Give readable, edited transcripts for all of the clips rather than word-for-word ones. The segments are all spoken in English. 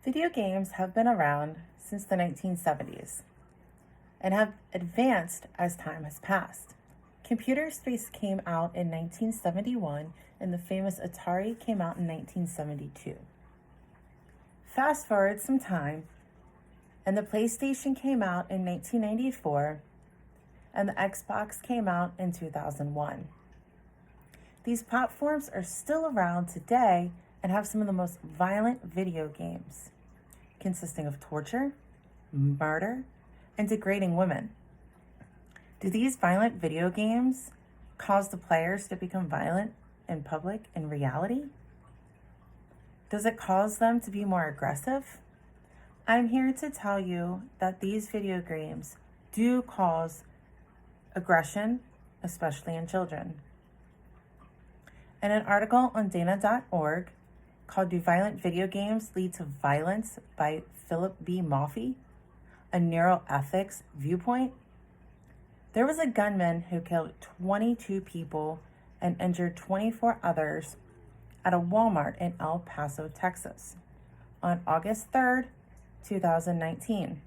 Video games have been around since the 1970s and have advanced as time has passed. Computers first came out in 1971 and the famous Atari came out in 1972. Fast forward some time and the PlayStation came out in 1994 and the Xbox came out in 2001. These platforms are still around today and have some of the most violent video games, consisting of torture, murder, and degrading women. Do these violent video games cause the players to become violent in public in reality? Does it cause them to be more aggressive? I'm here to tell you that these video games do cause aggression, especially in children. In an article on dana.org called Do Violent Video Games Lead to Violence by Philip B. Maffei, a neuroethics viewpoint, there was a gunman who killed 22 people and injured 24 others at a Walmart in El Paso, Texas, on August 3rd, 2019.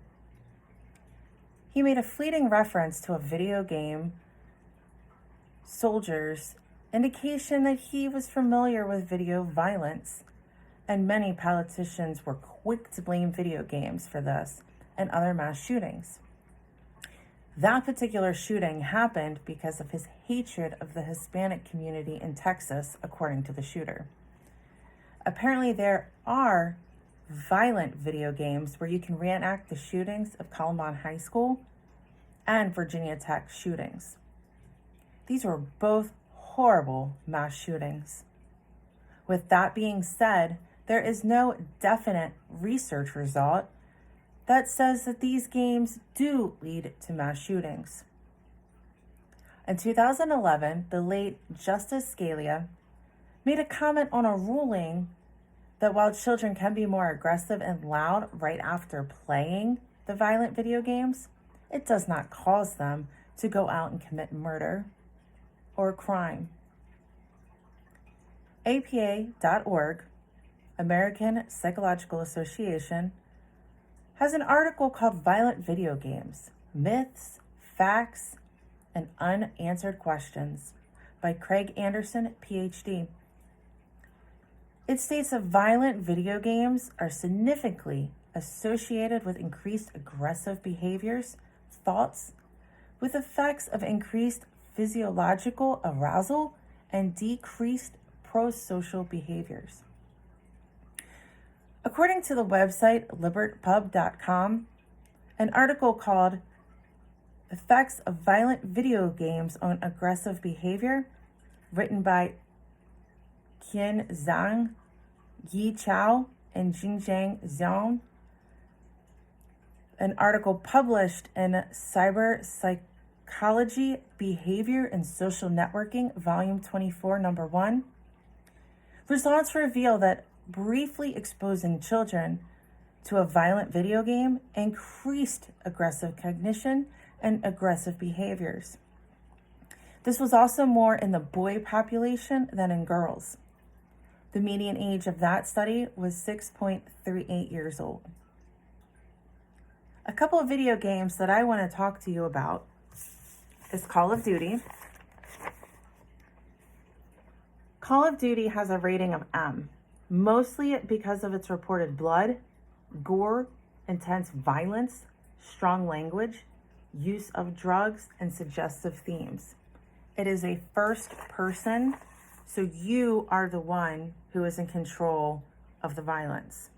He made a fleeting reference to a video game Soldiers, indication that he was familiar with video violence, and many politicians were quick to blame video games for this and other mass shootings. That particular shooting happened because of his hatred of the Hispanic community in Texas, according to the shooter. Apparently, there are violent video games where you can reenact the shootings of Columbine High School and Virginia Tech shootings. These were both horrible mass shootings. With that being said, there is no definite research result that says that these games do lead to mass shootings. In 2011, the late Justice Scalia made a comment on a ruling that while children can be more aggressive and loud right after playing the violent video games, it does not cause them to go out and commit murder or crime. APA.org, American Psychological Association, has an article called Violent Video Games, Myths, Facts, and Unanswered Questions by Craig Anderson, PhD. It states that violent video games are significantly associated with increased aggressive behaviors, thoughts, with effects of increased physiological arousal and decreased prosocial behaviors. According to the website libertpub.com, an article called Effects of Violent Video Games on Aggressive Behavior, written by Qian Zhang, Yi Chao, and Jingjiang Zhang, an article published in Cyber Psychology, Behavior, and Social Networking, Volume 24, Number 1, results reveal that briefly exposing children to a violent video game increased aggressive cognition and aggressive behaviors. This was also more in the boy population than in girls. The median age of that study was 6.38 years old. A couple of video games that I want to talk to you about is Call of Duty. Call of Duty has a rating of M, mostly because of its reported blood, gore, intense violence, strong language, use of drugs, and suggestive themes. It is a first person, so you are the one who is in control of the violence.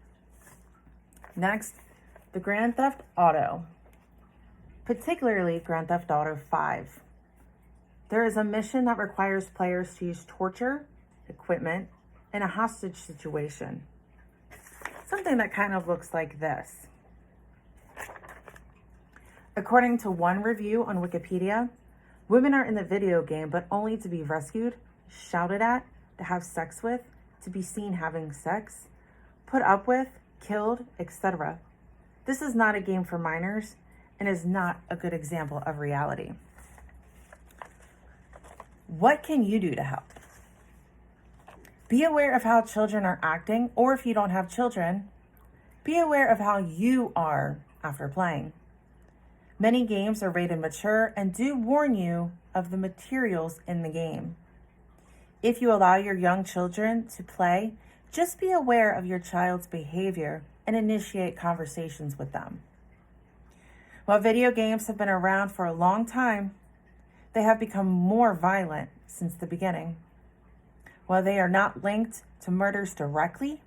Next, the Grand Theft Auto, particularly Grand Theft Auto 5. There is a mission that requires players to use torture, equipment, in a hostage situation. Something that kind of looks like this. According to one review on Wikipedia, women are in the video game, but only to be rescued, shouted at, to have sex with, to be seen having sex, put up with, killed, etc. This is not a game for minors and is not a good example of reality. What can you do to help? Be aware of how children are acting, or if you don't have children, Be aware of how you are after playing. Many games are rated mature and do warn you of the materials in the game. If you allow your young children to play, just be aware of your child's behavior and initiate conversations with them. While video games have been around for a long time, they have become more violent since the beginning. While they are not linked to murders directly,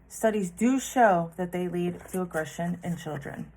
studies do show that they lead to aggression in children.